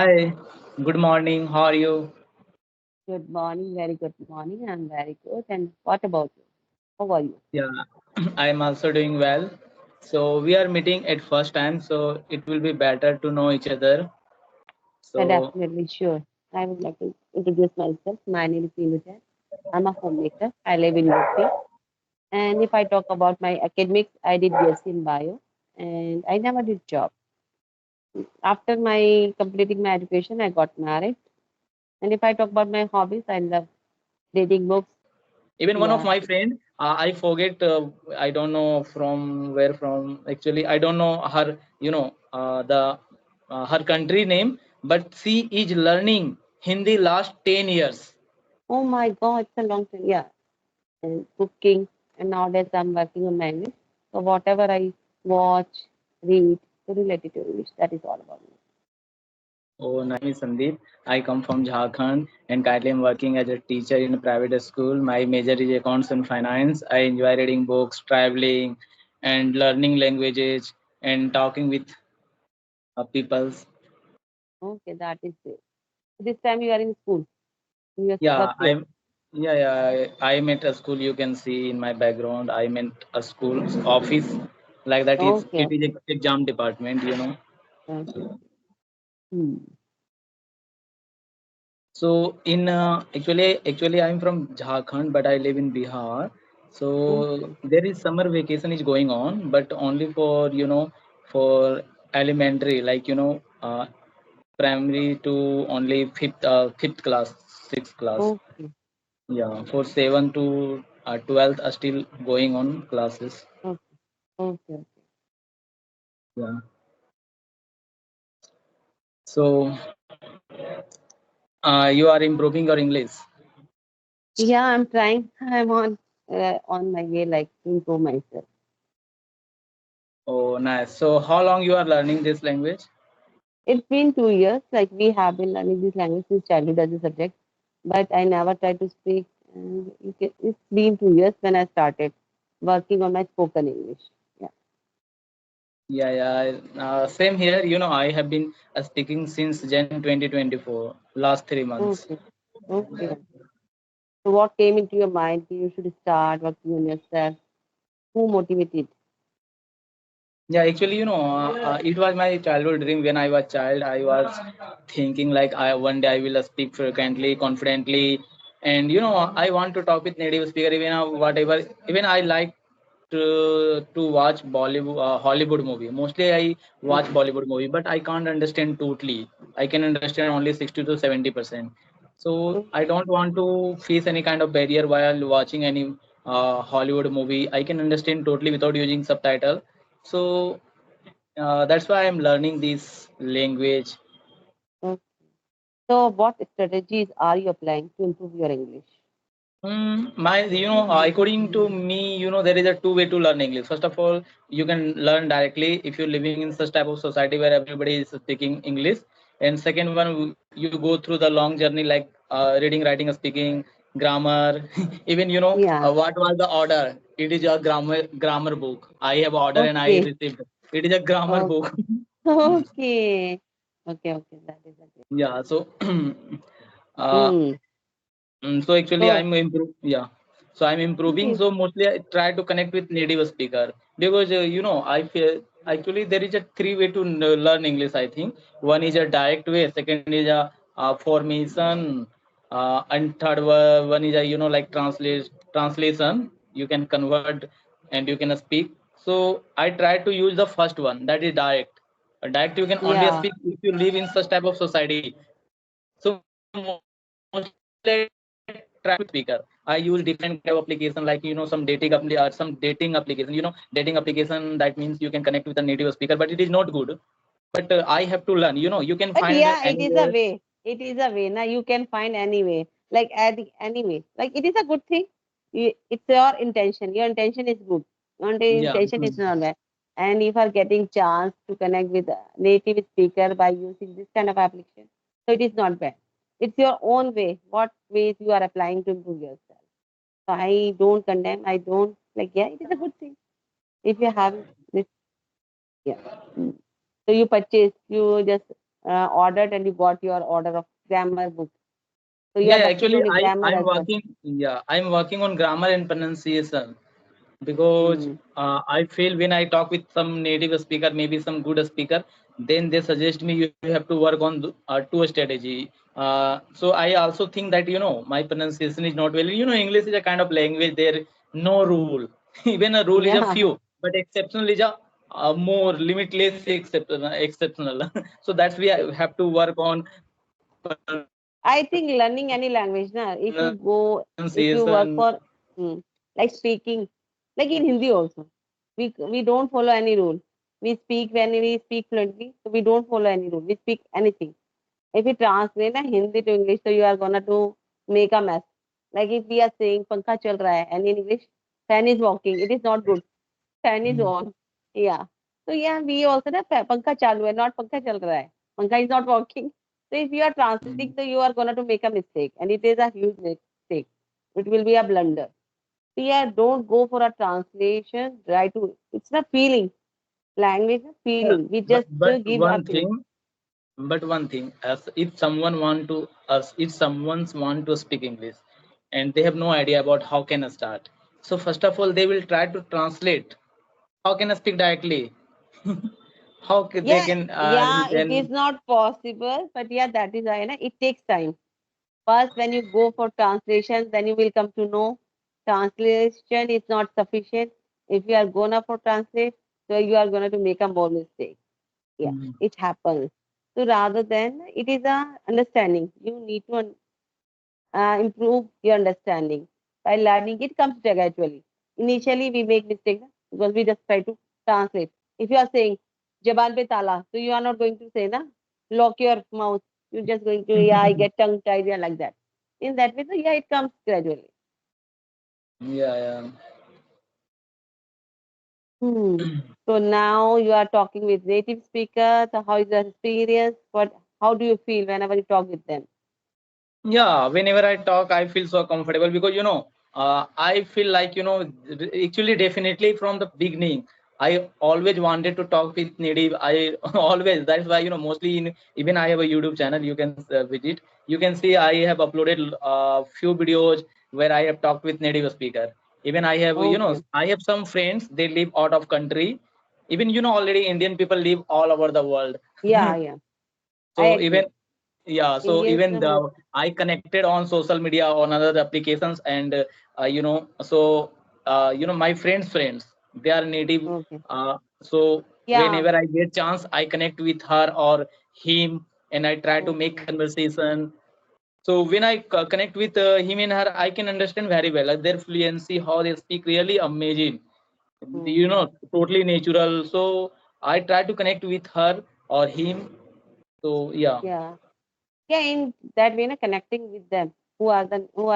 Hi, good morning. How are you? Good morning, very good morning. I'm very good. And what about you? How are you? Yeah, I am also doing well. So we are meeting at first time, so it will be better to know each other. So Definitely sure. I would like to introduce myself. My name is Monika. I'm a homemaker. I live in UP. And if I talk about my academics, I did BSc in Bio, and I never did job. After my completing my education, I got married. And if I talk about my hobbies, I love reading books. even one of Yeah. my friend, I forget. I don't know from where from. Actually, I don't know her. The her country name, but she is learning Hindi last 10 years. Oh my God, it's a long time. Yeah. And cooking, and nowadays I'm working on my English. So whatever I watch, read, so related to English, that is all about me. Oh, nice, Sandeep. I come from Jharkhand and currently I'm working as a teacher in a private school. My major is accounts and finance. I enjoy reading books, traveling, and learning languages and talking with people. Okay, that is it. This time you are in school, in your Yeah, workplace. I'm at a school. You can see in my background. I'm at a school office like that. Okay, It okay, is a exam department. okay. Hmm. So actually, I'm from Jharkhand, but I live in Bihar. So Okay, there is summer vacation is going on, but only for for elementary, like primary to only fifth class, sixth class. okay, Yeah, for 7 to 12th are still going on classes. okay, okay, okay. Yeah. So you are improving your English. Yeah, I'm trying. I'm on my way, like to improve myself. Oh, nice. So how long you are learning this language? It's been 2 years. Like we have been learning this language since childhood as a subject, but I never tried to speak. And it's been 2 years when I started working on my spoken English. Yeah. Yeah, yeah. Same here. I have been speaking since Jan 2024, last 3 months. Okay. Okay. So what came into your mind? You should start working on yourself. Who motivated? Yeah, actually, it was my childhood dream. When I was child, I was thinking like I one day I will speak frequently, confidently, and I want to talk with native speaker. Even whatever, even I like to watch Bollywood, Hollywood movie. Mostly I watch Okay. Bollywood movie, but I can't understand totally. I can understand only 60 to 70%. So I Okay. don't want to face any kind of barrier while watching any Hollywood movie. I can understand totally without using subtitle. So that's why I'm learning this language. Okay. So what strategies are you applying to improve your English? According to me, there is a two-way to learn English. First of all, you can learn directly if you're living in such type of society where everybody is speaking English. And second one, you go through the long journey like reading, writing, speaking, grammar. Even Yeah. what was the order? It is a grammar book. I have order and I Okay. received. It is a grammar Oh, book. okay. Okay. Okay. That is okay. Yeah. So uh, Hmm. So actually, So I'm improve. Yeah. So I'm improving. okay. So mostly I try to connect with native speaker because I feel actually there is a three-way to learn English. I think one is a direct way, second is a formation, and third one is a like translation. You can convert and you can speak. So I try to use the first one, that is direct. Direct you can only Yeah. speak if you live in such type of society. So mostly I try to connect with native speaker. I use different kind of application like some dating application. Dating application that means you can connect with a native speaker, but it is not good. But I have to learn. You can find But yeah, it is anywhere. a way. It is a way. Now you can find any way. Like add any way. Like it is a good thing. It's your intention. Your intention is good. Your Yeah. intention is not bad. And if you are getting chance to connect with a native speaker by using this kind of application, so it is not bad. It's your own way. What ways you are applying to improve yourself. So I don't condemn. I don't like. Yeah, it is a good thing. If you have this, yeah. Mm. So you purchase. You just ordered and you got your order of grammar book. So you are Yeah, working actually, on your grammar I'm as well. working. Yeah, I'm working on grammar and pronunciation because Hmm. I feel when I talk with some native speaker, maybe some good speaker, then they suggest me you have to work on two strategy. So I also think that my pronunciation is not well. English is a kind of language. There no rule. Even a rule is a Yeah, few, but exceptional is a more limitless exceptional. So that's we have to work on I think learning any language, na, if you pronunciation. work for hmm, like speaking, like in Hindi also, we don't follow any rule. We speak when we speak fluently, so we don't follow any rule. We speak anything. If you translate na Hindi to English, so you are gonna to make a mess. Like if we are saying "पंखा चल रहा है" and in English, "fan is walking," it is not good. Fan is on. Yeah. So yeah, we also ना पंखा चालू है, not पंखा चल रहा है. Panka is not working. So if you are translating, so you are gonna to make a mistake, and it is a huge mistake. It will be a blunder. So yeah, don't go for a translation. Try to. It's a feeling. Language is Yeah, feeling. We but just but give a one feeling. thing, as if someone's want to speak English, and they have no idea about how can I start. So first of all, they will try to translate. How can I speak directly? They Yeah, can yeah, it is then. not possible, but yeah, that is why na, it takes time. First, when you go for translation, then you will come to know translation is not sufficient. If you are gonna for translate, so you are gonna to make a more mistake. Yeah, Mm, it happens. So rather than it is a understanding. You need to improve your understanding by learning. It comes gradually. Initially, we make mistakes because we just try to translate. If you are saying "jaban pe tala," so you are not going to say na lock your mouth. You're just going to yeah, I get tongue tied yeah, like that. In that way, so yeah, it comes gradually. yeah, yeah. Hmm. So now you are talking with native speakers. So how is your experience? What? How do you feel whenever you talk with them? Yeah, whenever I talk, I feel so comfortable because I feel like actually definitely from the beginning, I always wanted to talk with native. I always that's why mostly in even I have a YouTube channel. You can visit. You can see I have uploaded few videos where I have talked with native speaker. Even I have Okay. I have some friends they live out of country. Even already Indian people live all over the world. Yeah, yeah. I So even agree. yeah, so Indians even are most. I connected on social media on other applications, and so my friends they are native. Okay. So Yeah. whenever I get chance, I connect with her or him, and I try to make Okay. conversation. So when I connect with him and her, I can understand very well like their fluency, how they speak, really amazing. Hmm. Totally natural. So I try to connect with her or him. So yeah. Yeah. Yeah, in that way, na, connecting with them who are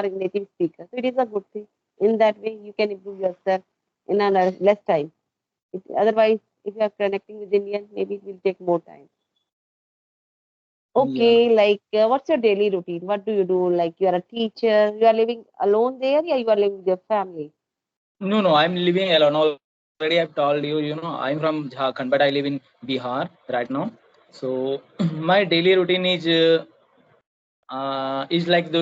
native speakers. So it is a good thing. In that way, you can improve yourself in a less time. Otherwise, if you are connecting with Indian, maybe it will take more time. Yeah. Okay, like what's your daily routine? What do you do? Like you are a teacher, you are living alone there, yeah, you are living with your family. No, no, I'm living alone. Already I've told you, I'm from Jharkhand, but I live in Bihar right now. So my daily routine is like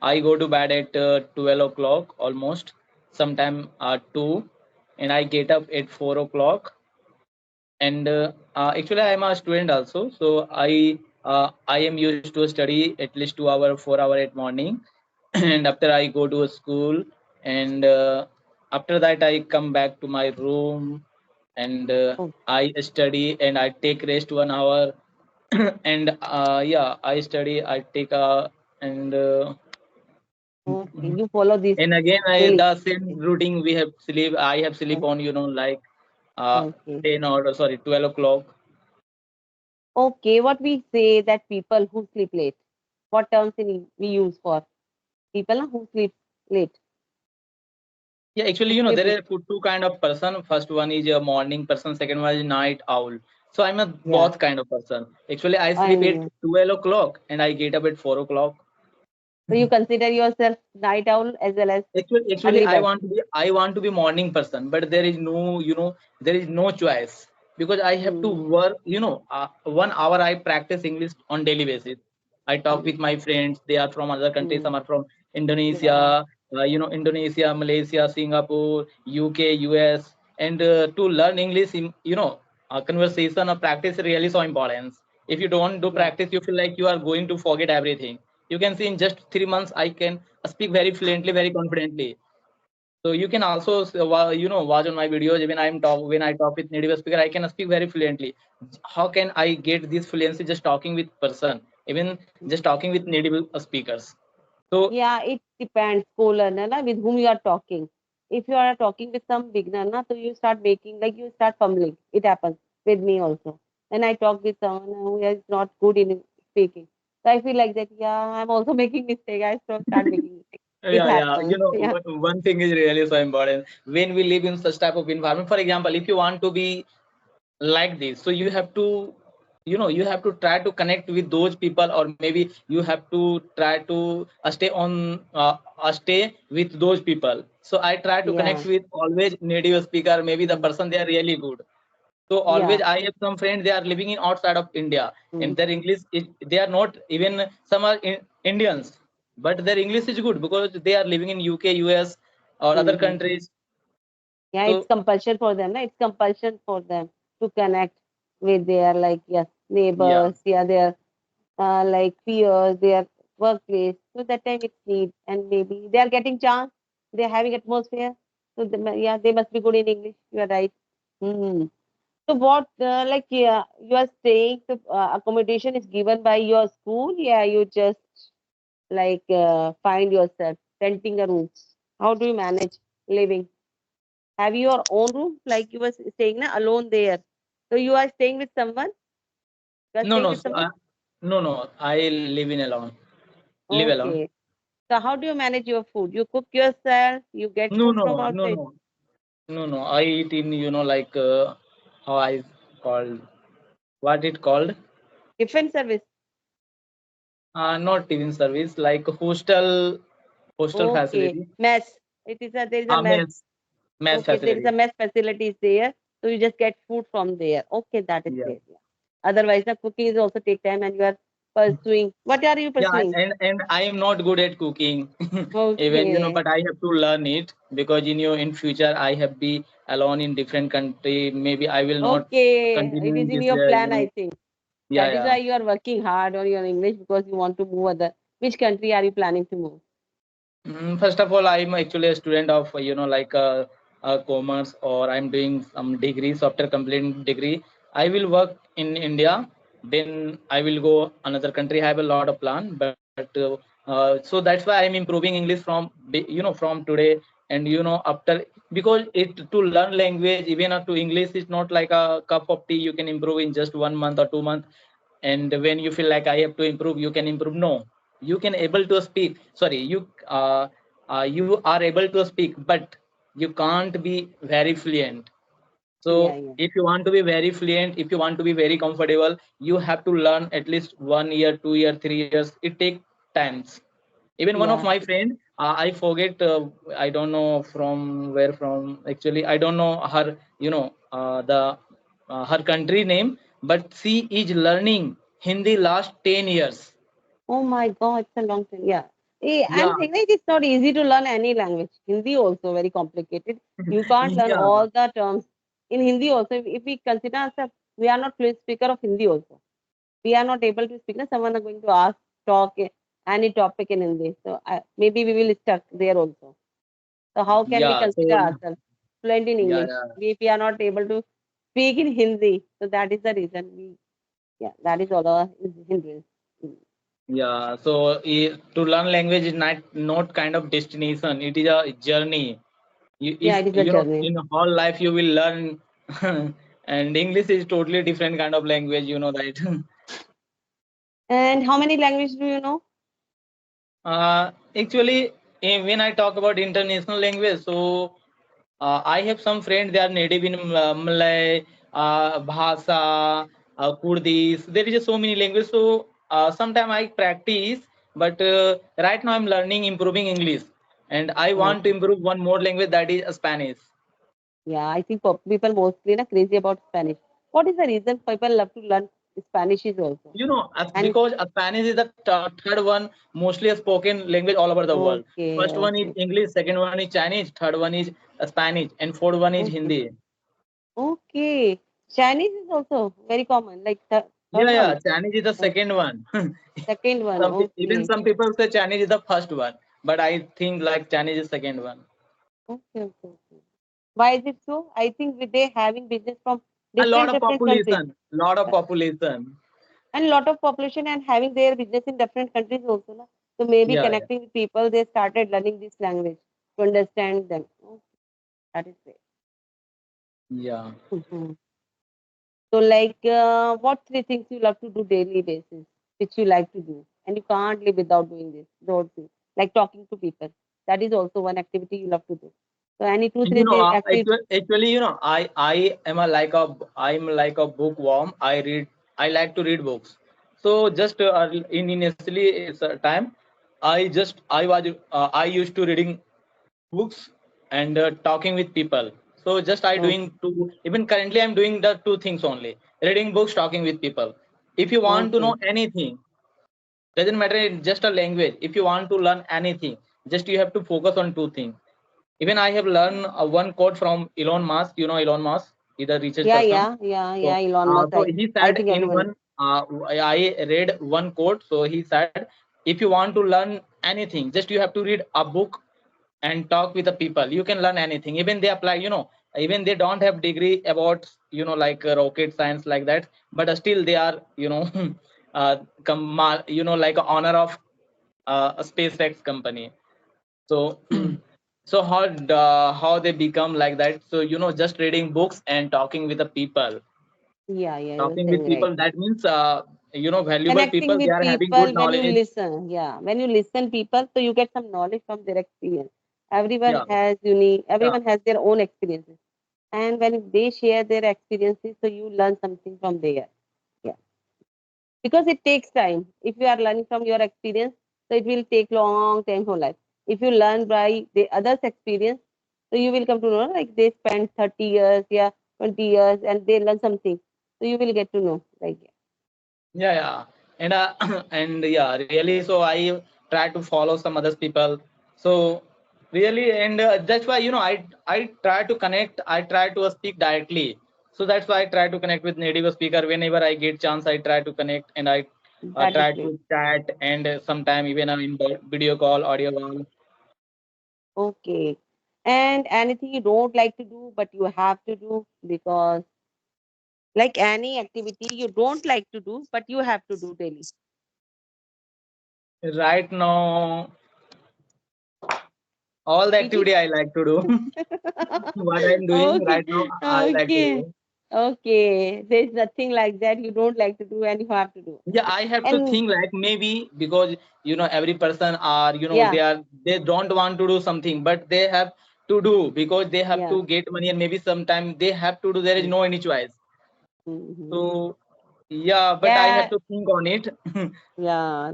I go to bed at 12 o'clock almost, sometime 2, and I get up at 4 o'clock. And actually, I am a student also, so I am used to study at least 2 hour, 4 hour at morning, and after I go to a school, and after that I come back to my room, and Oh, I study and I take rest 1 hour, and yeah, I study, I take and okay, you follow this and again I daily. the same Okay. routine we have sleep. I have sleep Okay. on like uh, Okay. 10 or sorry 12 o'clock. Okay, what we say that people who sleep late. What terms we use for people na, who sleep late, Yeah, actually, who sleep there late. are two kind of person. First one is a morning person. Second one is night owl. So I'm a Yeah. both kind of person. Actually, I sleep at And 12 o'clock and I get up at 4 o'clock. so you consider yourself night owl as well as Actually, early bird. I want to be morning person, but there is no, there is no choice. because I have to Mm, work, 1 hour I practice English on daily basis. I talk mm, with my friends. They are from other countries. mm. Some are from Yeah, Indonesia, Indonesia, Malaysia, Singapore, UK, US. And to learn English, conversation or practice really so important. If you don't do yeah, practice, you feel like you are going to forget everything. You can see in just 3 months, I can speak very fluently, very confidently. So you can also watch on my videos. When I talk with native speaker, I can speak very fluently. How can I get this fluency just talking with person, even just talking with native speakers? So yeah. It depends, co-learner, na, with whom you are talking. If you are talking with some beginner, na, so you start making like you start fumbling. It happens with me also. When I talk with someone who is not good in speaking, so I feel like that. Yeah, I'm also making mistake. I start making mistake. It yeah, yeah, happens. Yeah, one thing is really so important when we live in such type of environment. For example, if you want to be like this, so you have to, you have to try to connect with those people, or maybe you have to try to stay with those people. So I try to yeah, connect with always native speaker, maybe the mm, person they are really good. So always yeah. I have some friends, they are living in outside of India, Mm, and their English is, they are not even, some are Indians, but their English is good because they are living in UK, US, or other mm-hmm. countries. Yeah, it's So compulsion for them. Na? It's compulsion for them to connect with their like yes yeah, neighbors, yeah, their like peers, their workplace. So that time it's need, and maybe they are getting chance. They are having atmosphere. So yeah, they must be good in English. You are right. Hmm. So what like yeah, you are staying? The accommodation is given by your school. Yeah, you just like find yourself renting a room. How do you manage living? Have your own room? Like you were staying na, alone there. So you are staying with someone? You are no, staying no, with someone? no, I live in alone. Live alone. Okay. So how do you manage your food? You cook yourself? You get No, food no, from no, outside? no, no, no. I eat in, like, how I called, what it called? Tiffin service. Not even service, like hostel Okay. facility. Mess. There is a mess. Mess Okay, there is a facility. mess facilities there. So you just get food from there. Okay, that is Yeah. great. Yeah. Otherwise, the cooking is also take time and you are pursuing. What are you Yeah, pursuing? and I am not good at cooking. Even, Okay. but I have to learn it, because in future I have be alone in different country. Maybe I will not Okay. It continue is in in this, your plan, I think. yeah, That is yeah. why you are working hard on your English because you want to move other. Which country are you planning to move? First of all, I'm actually a student of, like, commerce, or I'm doing some degrees. After completing degree, I will work in India. Then I will go another country. I have a lot of plan, but so that's why I'm improving English from, from today. And after, because it, to learn language, even to English, is not like a cup of tea you can improve in just 1 month or 2 months. And when you feel like I have to improve, you can improve. No, you can able to speak, sorry, you are able to speak, but you can't be very fluent. So Yeah, yeah, if you want to be very fluent, if you want to be very comfortable, you have to learn at least 1 year, 2 year, 3 years. It take times. Even one of yeah. my friend, I forget, I don't know from where, from actually I don't know her, the her country name, but she is learning Hindi last 10 years. Oh my God, it's a long time. Yeah. Yeah. I'm saying like it's not easy to learn any language. Hindi also very complicated. You can't learn Yeah, all the terms in Hindi also. If we consider ourselves, we are not fluent speaker of Hindi also. We are not able to speak. Na, someone are going to ask, talk any topic in Hindi. So maybe we will stuck there also. So how can we yeah, consider so ourselves fluent in yeah, English yeah, if we are not able to speak in Hindi? So that is the reason we, yeah, that is all our hindrance. Mm. yeah. So to learn language is not kind of destination, it is a journey. You, Yeah, if it is a journey. in whole life you will learn. And English is totally different kind of language, that. And how many languages do you know? Actually, when I talk about international language, so I have some friends, they are native in Malay, Bhasa, Kurdish. There is so many languages. So sometimes I practice, but right now I'm learning, improving English. And I want to Okay. improve one more language, that is Spanish. Yeah, I think people mostly na crazy about Spanish. What is the reason people love to learn Spanish is also? And Because Spanish is the third one mostly spoken language all over the world. okay, First one is okay, English, second one is Chinese, third one is Spanish, and fourth one is okay, Hindi. okay. Chinese is also very common, like the third Yeah, one. yeah, Chinese is the Oh, second one. second one. Even Okay, some people say Chinese is the first one, but I think like Chinese is second one. okay, okay, okay. Why is it so? I think with they having business from A lot different of different countries. population, lot of population. And lot of population and having their business in different countries also. Na? So maybe Yeah, yeah, connecting with people, they started learning this language to understand them. Oh, that is great. yeah. Mhm. So like, what three things you love to do daily basis, which you like to do, and you can't live without doing this. Those things, like talking to people. That is also one activity you love to do. So any two, three activity. Actually, I am I'm like a bookworm. I like to read books. So just in initially time, I used to reading books and talking with people. So just I Okay, doing two. Even currently, I'm doing the two things only: reading books, talking with people. If you want to know okay, anything, doesn't matter. It's just a language. If you want to learn anything, just you have to focus on two things. Even I have learned one quote from Elon Musk. You know Elon Musk, he's a richest yeah, person. yeah, yeah, yeah. So, Elon Musk. so he I said think in everyone. one, I read one quote. So he said, if you want to learn anything, just you have to read a book and talk with the people. You can learn anything. Even they apply, even they don't have degree about, like rocket science like that, but still they are, like a honor of a SpaceX company. So so how they become like that, so just reading books and talking with the people. Yeah, yeah, you're Talking with saying right. people, that means valuable Connecting people, they with are having people good when you knowledge. listen. Yeah, when you listen people, so you get some knowledge from their experience. Yeah, yeah, Everyone has their own experiences. And when they share their experiences, so you learn something from there. Yeah, because it takes time. If you are learning from your experience, so it will take long time whole life. If you learn by the others' experience, so you will come to know like they spend 30 years, yeah, 20 years, and they learn something. So you will get to know like yeah, yeah. And and yeah, really, so I try to follow some others people. So really, and that's why I try to connect, I try to speak directly. So that's why I try to connect with native speaker whenever I get chance. I try to connect, and I that is try great. to chat, and sometime even in video call, audio call. Okay. And anything you don't like to do, but you have to do because, like any activity you don't like to do, but you have to do daily. Right now, all the PG? activity I like to do. What I'm doing Okay. right now, I like to Okay. do. Okay. There's nothing like that you don't like to do and you have to do. Yeah, I have to And think like maybe because every person are yeah, they don't want to do something, but they have to do because they have yeah. to get money, and maybe sometime they have to do. There is no any choice. Mm-hmm. So yeah, but I have Yeah, to think on it. yeah.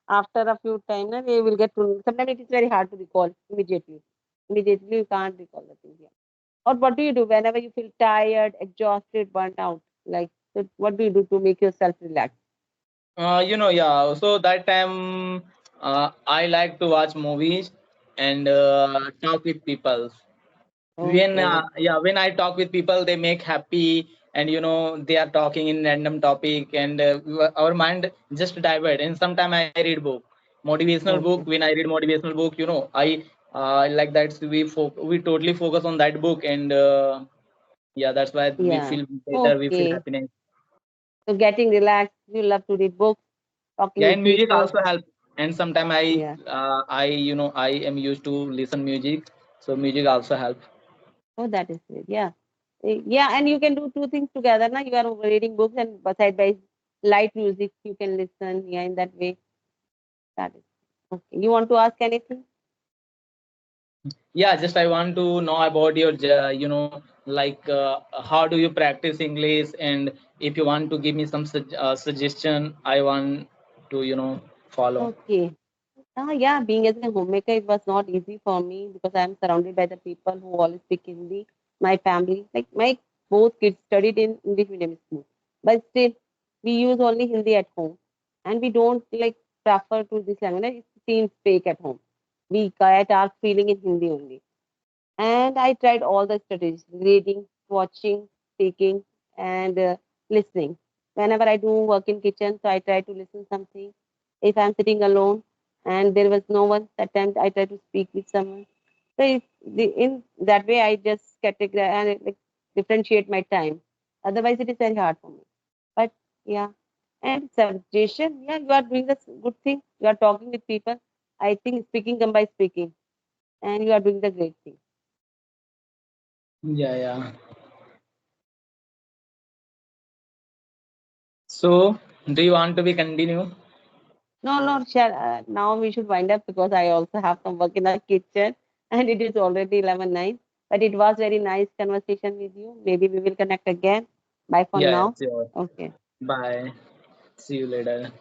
After a few times, they will get to. Sometimes it is very hard to recall immediately. Immediately, you can't recall the things. Yeah. Or what do you do whenever you feel tired, exhausted, burnt out? Like, so what do you do to make yourself relax? Yeah. So that time, I like to watch movies and talk with people. Okay. When I talk with people, they make happy, and they are talking in random topic, and our mind just divert. And sometimes I read book, motivational book. Okay. When I read motivational book, I like that we totally focus on that book, and yeah, that's why we Yeah. feel better, we feel Okay. happiness. So getting relaxed, you love to read books, talking Yeah, with and music people. also help. And sometimes Yeah. I am used to listen music, so music also help. Oh, that is great. Yeah. Yeah, and you can do two things together. Now you are reading books and beside by light music, you can listen. Yeah, in that way. That is okay. You want to ask anything? Yeah, just I want to know about your, like how do you practice English, and if you want to give me some suggestion, I want to follow. Okay. Yeah, being as a homemaker, it was not easy for me because I'm surrounded by the people who all speak Hindi. My family, like my both kids studied in English medium school, but still we use only Hindi at home, and we don't like prefer to this language. Like, it seems fake at home. We get our feeling in Hindi only. And I tried all the strategies: reading, watching, speaking, and listening. Whenever I do work in kitchen, so I try to listen something. If I'm sitting alone and there was no one, that time I try to speak with someone. So in that way, I just categorize and like differentiate my time. Otherwise, it is very hard for me. But yeah, and suggestion, yeah, you are doing the good thing. You are talking with people. I think speaking come by speaking, and you are doing the great thing. Yeah, yeah. So, do you want to be continue? No, no, shall, now we should wind up because I also have some work in the kitchen and it is already 11:09. But it was very nice conversation with you. Maybe we will connect again. Bye for Yeah, yeah, now. sure. Okay. Bye. See you later.